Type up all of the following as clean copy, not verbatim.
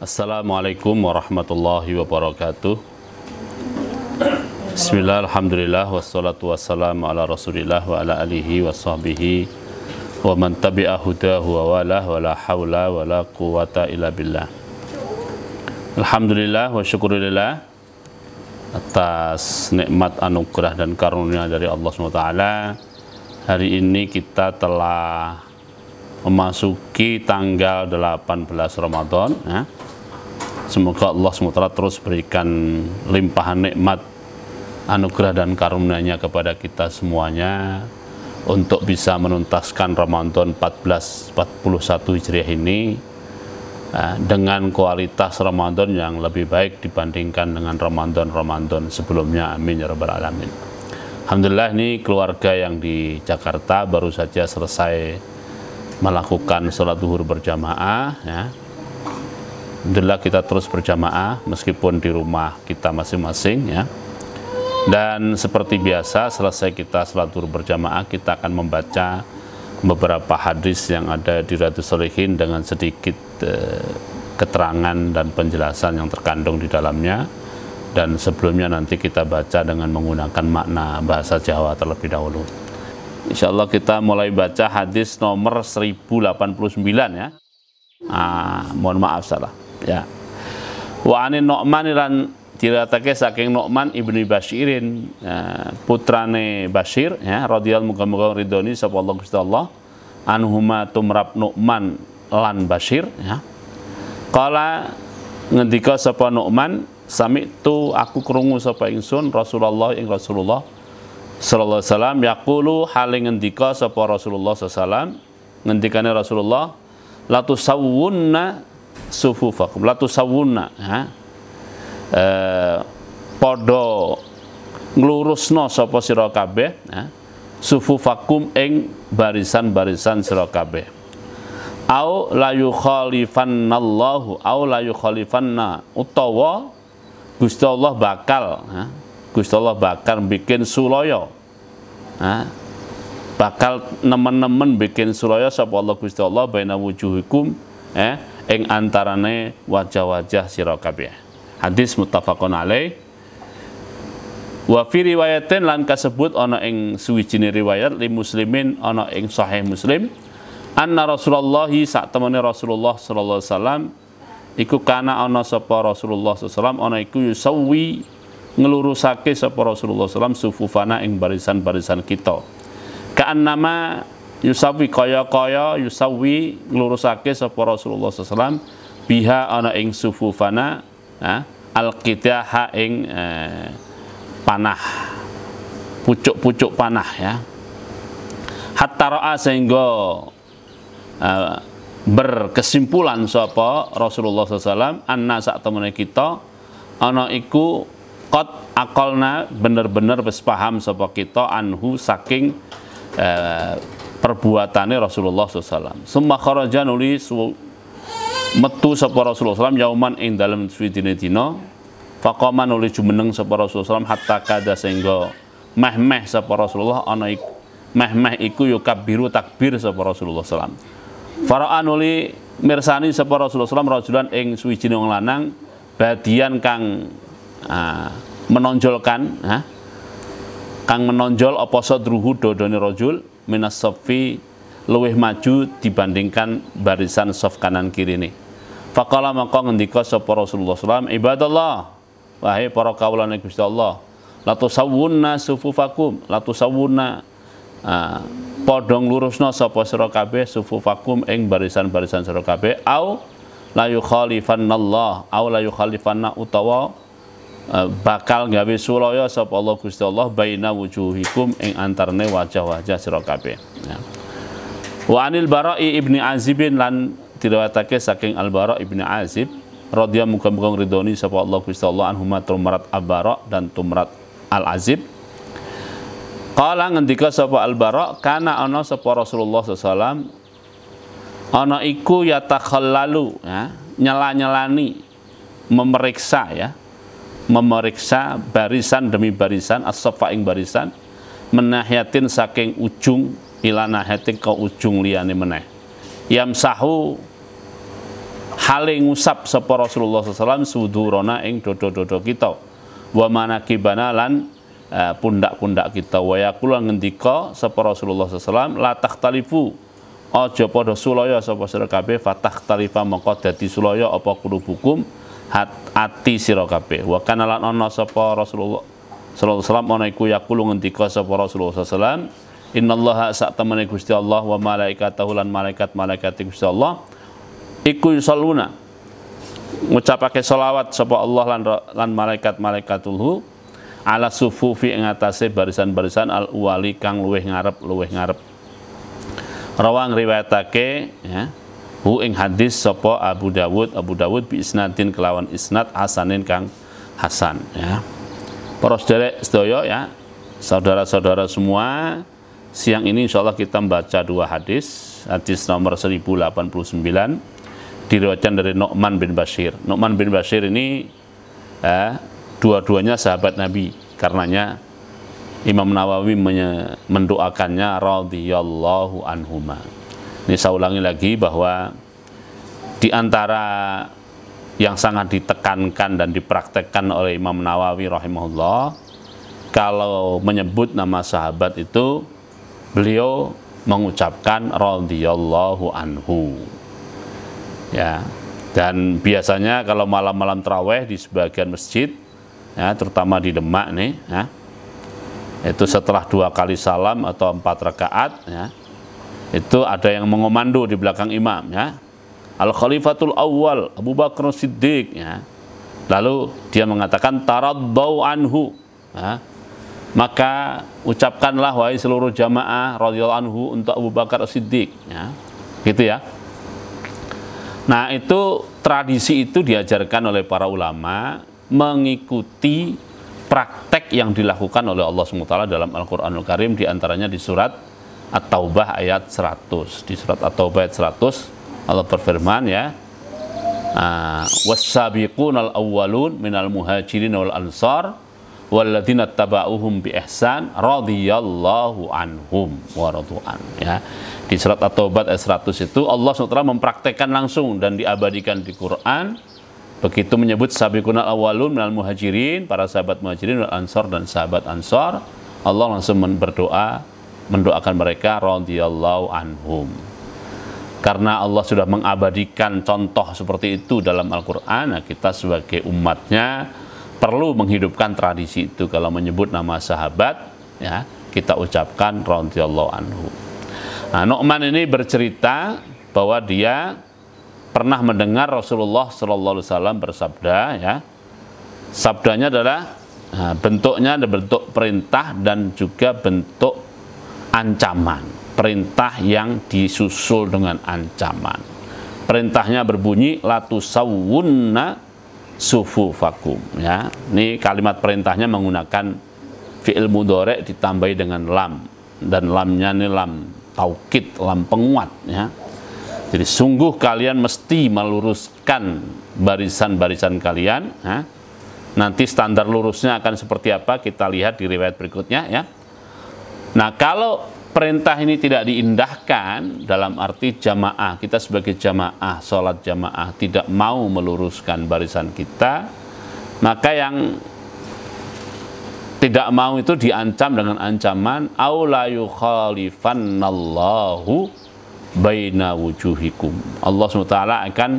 Assalamualaikum warahmatullahi wabarakatuh. Bismillah, alhamdulillah, wassalatu wassalamu ala rasulillah wa ala alihi wa sahbihi wa man tabi'a hudahu wa walah wa la hawla wa la quwata illa billah. Alhamdulillah wa syukurillah atas nikmat anugerah dan karunia dari Allah SWT. Hari ini kita telah memasuki tanggal 18 Ramadan ya. Semoga Allah SWT terus berikan limpahan nikmat, anugerah dan karunia-Nya kepada kita semuanya untuk bisa menuntaskan Ramadan 1441 Hijriah ini dengan kualitas Ramadan yang lebih baik dibandingkan dengan Ramadan sebelumnya. Amin ya rabbal alamin. Alhamdulillah, ini keluarga yang di Jakarta baru saja selesai melakukan sholat zuhur berjamaah ya. Alhamdulillah kita terus berjamaah meskipun di rumah kita masing-masing ya. Dan seperti biasa selesai kita sholat zuhur berjamaah, kita akan membaca beberapa hadis yang ada di Riyadhus Shalihin dengan sedikit keterangan dan penjelasan yang terkandung di dalamnya. Dan sebelumnya nanti kita baca dengan menggunakan makna bahasa Jawa terlebih dahulu. Insyaallah kita mulai baca hadis nomor 1089 ya. Mohon maaf salah ya. Wa anin Nu'man lan diratake saking Nu'man ibni Bashirin putrane Bashir ya, radhiyallahu muga-muga ridhoni sapa Allah Gusti Allah anhuma tumrap Nu'man lan Bashir ya. Qala ngendika sapa Nu'man, sami'tu aku krungu sapa ingsun Rasulullah ing Rasulullah sallallahu alaihi wasallam yaqulu hale ngendika sapa Rasulullah sallallahu alaihi wasallam, ngendikane Rasulullah la tusawwunna sufufakum, la tusawwunna ya. Podo nglurusno sapa sira kabeh ya, sufufakum ing barisan-barisan sira kabeh. Au la yukhalifannallahu au la yukhalifanna, utawa Gusti Allah bakal ya, Gusti Allah bakal bikin sulaya ya, bakal nemen-nemen bikin sulaya sapa Allah Gusti Allah baina wujuhikum ing antarane wajah-wajah sira kabeh. Hadis muttafaqun alaih. Wa fi riwayatin lan kasebut ana ing suwijine riwayat li muslimin ana ing sahih Muslim anna Rasulullah sak temene Rasulullah sallallahu alaihi wasallam iku kana ana sapa Rasulullah sallallahu alaihi wasallam ana iku yusawwi ngelurusake sapa Rasulullah sallallahu alaihi wasallam sufufana ing barisan-barisan kita. Ka'annama yusawwi kaya-kaya yusawwi ngelurusake sapa Rasulullah sallallahu alaihi wasallam biha ana ing sufufana al-qidaha ing panah, pucuk-pucuk panah ya. Hatta ra'a sehingga berkesimpulan sapa Rasulullah SAW anna sak temene kita ana iku qad aqalna bener-bener wis paham sapa kita anhu saking perbuatane Rasulullah SAW. Summa kharaja nuli metu sapa Rasulullah SAW yauman ing dalem suwidine dina faqama nuli jumeneng sapa Rasulullah SAW hatta kada sehingga meh-meh sapa Rasulullah ana iku meh-meh iku yo kabiru takbir sapa Rasulullah SAW. Fara'a nuli mirsani sapa Rasulullah SAW rajulan ing suwijine wong lanang badian kang menonjolkan kang menonjol apa sadruhu dodone rajul minas saffi luwih maju dibandingkan barisan saf kanan kiri ini. Faqala maka ngendika sapa Rasulullah SAW, ibadallah, wahai para kawulane Gusti Allah, la tusawwunna sufufakum, la tusawwunna padha nglurusna sapa sira kabeh sufufakum ing barisan-barisan sira kabeh, au la yukhalifannallah, au la yukhalifanna utawa bakal gawe sulaya sapa Allah Gusti Allah baina wujuhikum ing antarane wajah-wajah sira kabeh ya. Wa anil Bara'i ibni Azibin lan diriwayatake saking Al-Bara' ibni Azib radhiyallahu muga-muga ridhoni sapa Allah Gusti Allah anhuma tumrat Al-Bara' dan tumrat Al-Azib. Qala ngendika sapa Al-Bara' kana ana sapa Rasulullah SAW ana iku yatakhallalu ya, nyela-nyelani memeriksa ya, memeriksa barisan demi barisan as-safa ing barisan menahiatin saking ujung ila nahiatin ke ujung liyane meneh. Yamsahu hale ngusap sapa Rasulullah SAW sudurona ing dodo-dodo kita wa manakibana lan pundak-pundak kita wa yaqulu ngendika sapa Rasulullah SAW la takhtalifu aja padha sulaya sapa sira kabeh fatakhtalifa mongko dadi sulaya apa kulubukum ati sira kabeh wa kana lan ana sapa Rasulullah sallallahu alaihi wasallam ana iku yaqulu ngendika sapa Rasulullah SAW innallaha sak temene Gusti Allah wa malaikatahu lan malaikat-malaikat Gusti Allah iku yusalluna ngucapake selawat sapa Allah lan malaikat-malaikatulhu ala sufufi ing atase barisan-barisan al-wali kang luweh ngarep rawang riwayatake ya hu ing hadis sapa Abu Dawud bi isnadin kelawan isnad hasanin kang hasan ya. Para sedaya ya, saudara-saudara semua, siang ini insyaallah kita membaca dua hadis nomor 1089 diriwayatkan dari Nu'man bin Bashir. Nu'man bin Bashir ini dua-duanya sahabat Nabi, karenanya Imam Nawawi mendoakannya radhiyallahu anhuma. Ini saya ulangi lagi bahwa di antara yang sangat ditekankan dan dipraktekkan oleh Imam Nawawi rahimahullah, kalau menyebut nama sahabat itu beliau mengucapkan radhiyallahu anhu. Ya. Dan biasanya kalau malam-malam tarawih di sebagian masjid ya, terutama di Demak nih ya, itu setelah 2 kali salam atau 4 rakaat ya, itu ada yang mengomando di belakang imam ya, Al-Khalifatul Awwal Abu Bakar Siddiq ya. Lalu dia mengatakan taraddau anhu ya. Maka ucapkanlah wahai seluruh jamaah radhiyallahu anhu untuk Abu Bakar Siddiq ya. Gitu ya. Nah, itu tradisi itu diajarkan oleh para ulama mengikuti praktek yang dilakukan oleh Allah SWT dalam Al-Qur'anul Karim, diantaranya di surat At-Taubah ayat 100. Di surat At-Taubah ayat 100 Allah berfirman ya, was-sabiqunal awwalun minal muhajirin wal ansar walladzina tabauhum bi ihsan radhiyallahu anhum wa radu'an ya. Di surat At-Taubah ayat 100 itu Allah SWT mempraktekkan langsung dan diabadikan di Quran. Begitu menyebut sabiqunal awwalun minal muhajirin, para sahabat muhajirin wal ansar dan sahabat ansar, Allah langsung mendoakan mereka radhiyallahu anhum. Karena Allah sudah mengabadikan contoh seperti itu dalam Al-Quran, nah kita sebagai umatnya perlu menghidupkan tradisi itu. Kalau menyebut nama sahabat, ya kita ucapkan radhiyallahu anhu. Nah, Nu'man ini bercerita bahwa dia pernah mendengar Rasulullah SAW bersabda, ya, sabdanya adalah bentuknya ada bentuk perintah dan juga bentuk ancaman. Perintah yang disusul dengan ancaman. Perintahnya berbunyi la tusawwunna sufufakum ya. Ini kalimat perintahnya menggunakan fi'il mudhari' ditambahi dengan lam, dan lamnya ini lam taukid, lam penguat ya. Jadi sungguh kalian mesti meluruskan barisan-barisan kalian ya. Nanti standar lurusnya akan seperti apa kita lihat di riwayat berikutnya ya. Nah, kalau perintah ini tidak diindahkan dalam arti jamaah, kita sebagai jamaah, sholat jamaah tidak mau meluruskan barisan kita, maka yang tidak mau itu diancam dengan ancaman aula yukhalifannallahu baina wujuhikum. Allah SWT akan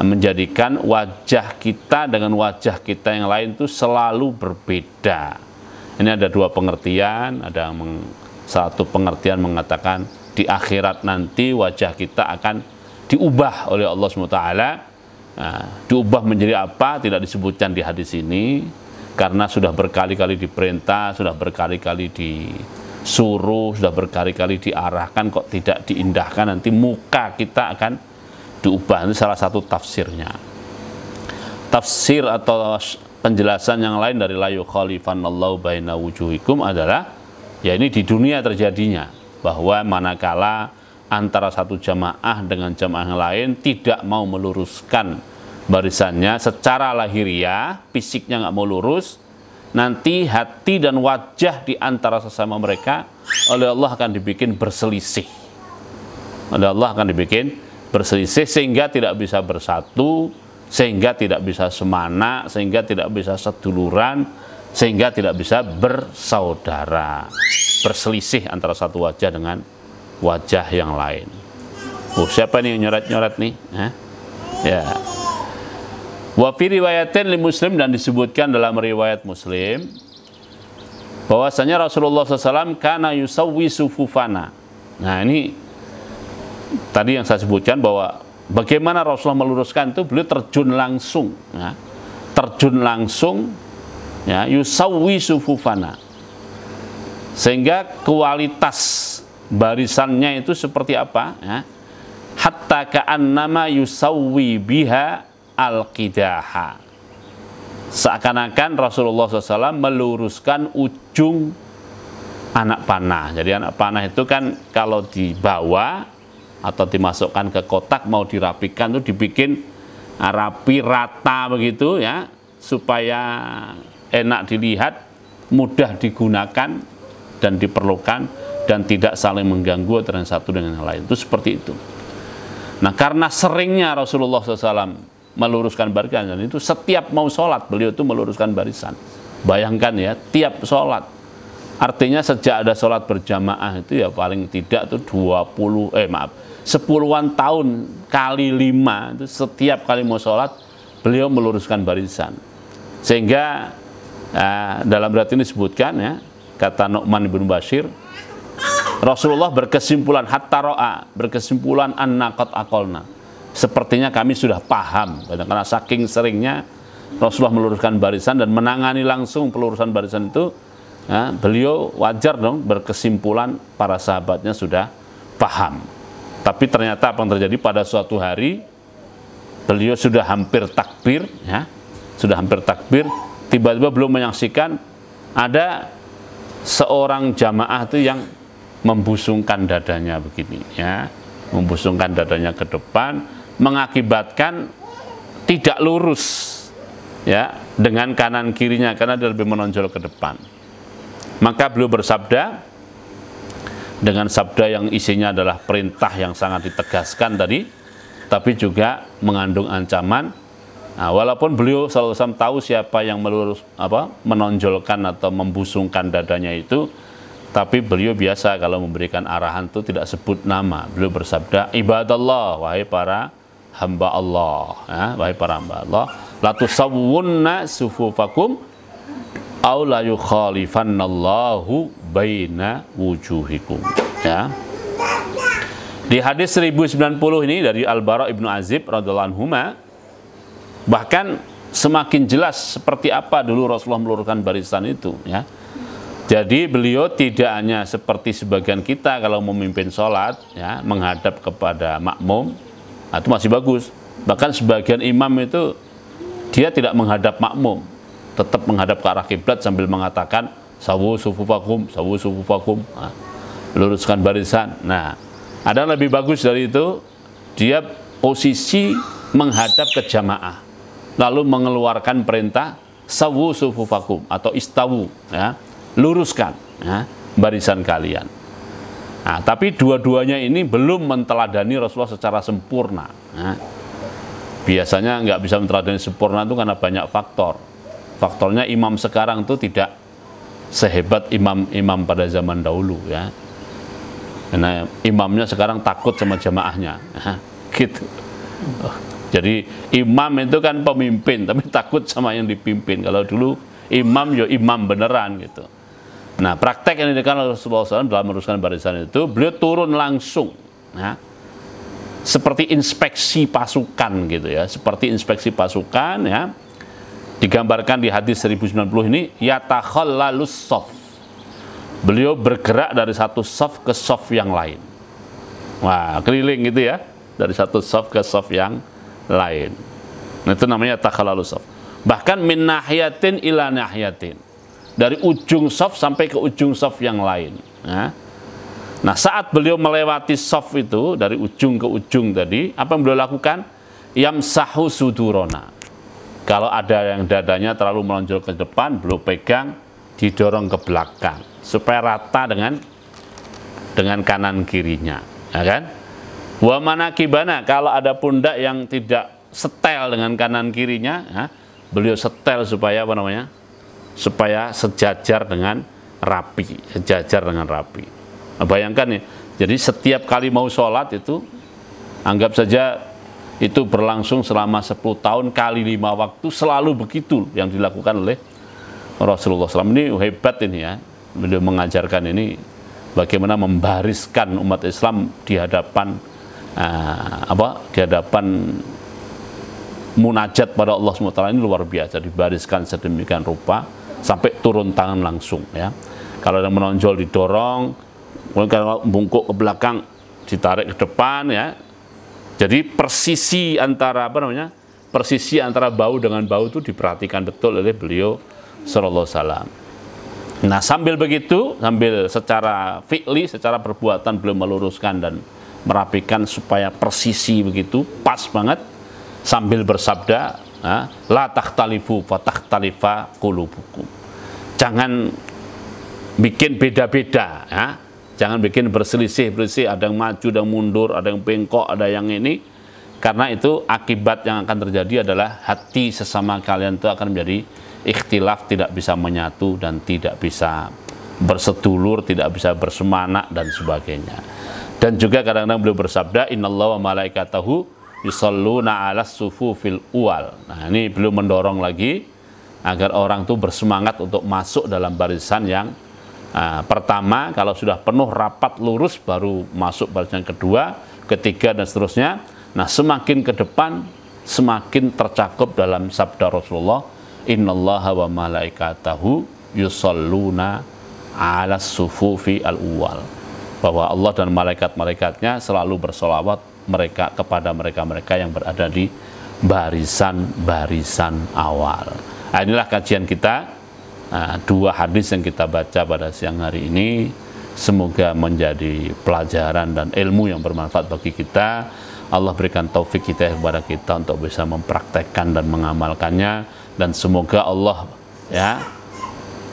menjadikan wajah kita dengan wajah kita yang lain itu selalu berbeda. Ini ada dua pengertian, ada satu pengertian mengatakan di akhirat nanti wajah kita akan diubah oleh Allah SWT. Diubah menjadi apa tidak disebutkan di hadis ini, karena sudah berkali-kali diperintah, sudah berkali-kali disuruh, sudah berkali-kali diarahkan, kok tidak diindahkan, nanti muka kita akan diubah. Ini salah satu tafsirnya. Tafsir atau penjelasan yang lain dari la yukhalifannallahu baina wujuhikum adalah ya ini di dunia terjadinya, bahwa manakala antara satu jamaah dengan jamaah yang lain tidak mau meluruskan barisannya secara lahiriah, fisiknya nggak mau lurus, nanti hati dan wajah di antara sesama mereka oleh Allah akan dibikin berselisih. Oleh Allah akan dibikin berselisih sehingga tidak bisa bersatu, sehingga tidak bisa semana, sehingga tidak bisa seduluran, sehingga tidak bisa bersaudara, berselisih antara satu wajah dengan wajah yang lain. Siapa nih yang nyoret-nyoret nih? Ya. Wa fi riwayatin li Muslim, dan disebutkan dalam riwayat Muslim bahwasanya Rasulullah SAW kana yusawwi sufufana. Nah, ini tadi yang saya sebutkan bahwa bagaimana Rasulullah meluruskan itu, beliau terjun langsung, ya. Terjun langsung, ya, yusawwi sufufana, sehingga kualitas barisannya itu seperti apa, ya? Hatta ka'annama yusawwi biha al-qidaha, seakan-akan Rasulullah SAW meluruskan ujung anak panah. Jadi anak panah itu kan kalau dibawa atau dimasukkan ke kotak mau dirapikan itu dibikin rapi rata begitu, ya, supaya enak dilihat, mudah digunakan dan diperlukan, dan tidak saling mengganggu antara satu dengan yang lain. Itu seperti itu. Nah, karena seringnya Rasulullah SAW meluruskan barisan, dan itu setiap mau sholat beliau itu meluruskan barisan. Bayangkan ya, tiap sholat. Artinya sejak ada sholat berjamaah itu ya paling tidak tuh 10-an tahun kali 5 itu setiap kali mau sholat beliau meluruskan barisan. Sehingga dalam riwayat ini disebutkan, ya, kata Nu'man bin Bashir, Rasulullah berkesimpulan hatta ro'a, berkesimpulan anna qad aqalna, sepertinya kami sudah paham, karena saking seringnya Rasulullah meluruskan barisan dan menangani langsung pelurusan barisan itu, ya, beliau wajar dong berkesimpulan para sahabatnya sudah paham. Tapi ternyata apa yang terjadi pada suatu hari beliau sudah hampir takbir, ya, sudah hampir takbir, tiba-tiba belum menyaksikan ada seorang jamaah itu yang membusungkan dadanya begini, ya, membusungkan dadanya ke depan, mengakibatkan tidak lurus, ya, dengan kanan kirinya karena dia lebih menonjol ke depan. Maka beliau bersabda dengan sabda yang isinya adalah perintah yang sangat ditegaskan tadi, tapi juga mengandung ancaman. Nah, walaupun beliau SAW tahu siapa yang menonjolkan atau membusungkan dadanya itu, tapi beliau biasa kalau memberikan arahan itu tidak sebut nama. Beliau bersabda, ibadallah, wahai para hamba Allah, ya, wahai para hamba Allah, la tusawwunna sufufakum aw la yukhalifannallahu baina wujuhikum, ya. Di hadis 1090 ini dari Al-Bara ibnu Azib radhiyallahu anhuma, bahkan semakin jelas seperti apa dulu Rasulullah meluruskan barisan itu, ya. Jadi beliau tidak hanya seperti sebagian kita kalau memimpin sholat, ya, menghadap kepada makmum, itu masih bagus. Bahkan sebagian imam itu dia tidak menghadap makmum, tetap menghadap ke arah kiblat sambil mengatakan sawu sufufakum, sawu sufufakum, luruskan barisan. Nah, ada yang lebih bagus dari itu, dia posisi menghadap ke jamaah, lalu mengeluarkan perintah sawu sufufakum atau istawu, ya, luruskan, ya, barisan kalian. Nah, tapi dua-duanya ini belum menteladani Rasulullah secara sempurna, ya. Biasanya nggak bisa menteladani sempurna itu karena banyak faktor. Faktornya imam sekarang itu tidak sehebat imam-imam pada zaman dahulu, ya. Karena imamnya sekarang takut sama jamaahnya, ya, gitu. Jadi imam itu kan pemimpin, tapi takut sama yang dipimpin. Kalau dulu imam ya imam beneran gitu. Nah, praktek yang dilakukan oleh Rasulullah SAW dalam meluruskan barisan itu, beliau turun langsung, ya, seperti inspeksi pasukan gitu, ya, seperti inspeksi pasukan, ya. Digambarkan di hadis 1090 ini, yatakhallalus shaf. Beliau bergerak dari satu shaf ke shaf yang lain. Wah, keliling gitu ya, dari satu shaf ke shaf yang lain. Nah, itu namanya yatakhallalus shaf. Bahkan min nahiyatin ila nahiyatin, dari ujung shaf sampai ke ujung shaf yang lain, ya. Nah, saat beliau melewati shaf itu dari ujung ke ujung tadi, apa yang beliau lakukan? Yamsahu sudurona. Kalau ada yang dadanya terlalu menonjol ke depan, beliau pegang, didorong ke belakang supaya rata dengan kanan kirinya, ya kan? Wa manakibana, kalau ada pundak yang tidak setel dengan kanan kirinya, ya, beliau setel supaya apa namanya? Supaya sejajar dengan rapi, sejajar dengan rapi. Nah, bayangkan ya, jadi setiap kali mau sholat itu, anggap saja itu berlangsung selama 10 tahun kali 5 waktu, selalu begitu yang dilakukan oleh Rasulullah SAW. Ini hebat ini ya, beliau mengajarkan ini bagaimana membariskan umat Islam di hadapan di hadapan munajat pada Allah SWT. Ini luar biasa, dibariskan sedemikian rupa sampai turun tangan langsung ya. Kalau yang menonjol didorong, kalau bungkuk ke belakang ditarik ke depan ya. Jadi persisi antara persisi antara bahu dengan bahu itu diperhatikan betul oleh beliau sallallahu alaihi wasallam. Nah, sambil begitu, sambil secara fi'li, secara perbuatan beliau meluruskan dan merapikan supaya persisi begitu, pas banget, sambil bersabda, la takhtalifu fa takhtalifa qulubukum. Jangan bikin beda-beda, ya. Jangan bikin berselisih-berselisih, ada yang maju, ada yang mundur, ada yang bengkok, ada yang ini. Karena itu akibat yang akan terjadi adalah hati sesama kalian itu akan menjadi ikhtilaf, tidak bisa menyatu dan tidak bisa bersedulur, tidak bisa bersemangat dan sebagainya. Dan juga kadang-kadang beliau bersabda, innallaha wa malaikatahu yusholluna 'alas sufufil uwal. Nah, ini beliau mendorong lagi agar orang itu bersemangat untuk masuk dalam barisan yang pertama. Kalau sudah penuh rapat lurus baru masuk barisan kedua, ketiga dan seterusnya. Nah, semakin ke depan semakin tercakup dalam sabda Rasulullah, innallaha wa malaikatahu yusholluna 'alas sufufi al-uwal. Bahwa Allah dan malaikat-malaikatnya selalu bersolawat kepada mereka-mereka yang berada di barisan-barisan awal. Nah, inilah kajian kita, 2 hadis yang kita baca pada siang hari ini. Semoga menjadi pelajaran dan ilmu yang bermanfaat bagi kita. Allah berikan taufik kita kepada kita untuk bisa mempraktekkan dan mengamalkannya, dan semoga Allah ya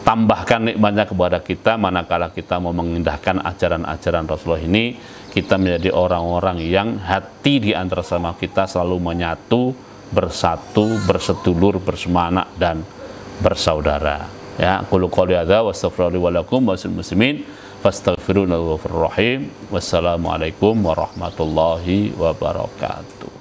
tambahkan nikmatnya kepada kita manakala kita mau mengindahkan ajaran-ajaran Rasulullah ini. Kita menjadi orang-orang yang hati di antara sama kita selalu menyatu, bersatu, bersedulur, bersemangat dan bersaudara. Ya, qulu qouli hadza wa astaghfirullahi wa lakum wa lil muslimin fastaghfiruhu innahu ghafurur rahim. Wassalamualaikum warahmatullahi wabarakatuh.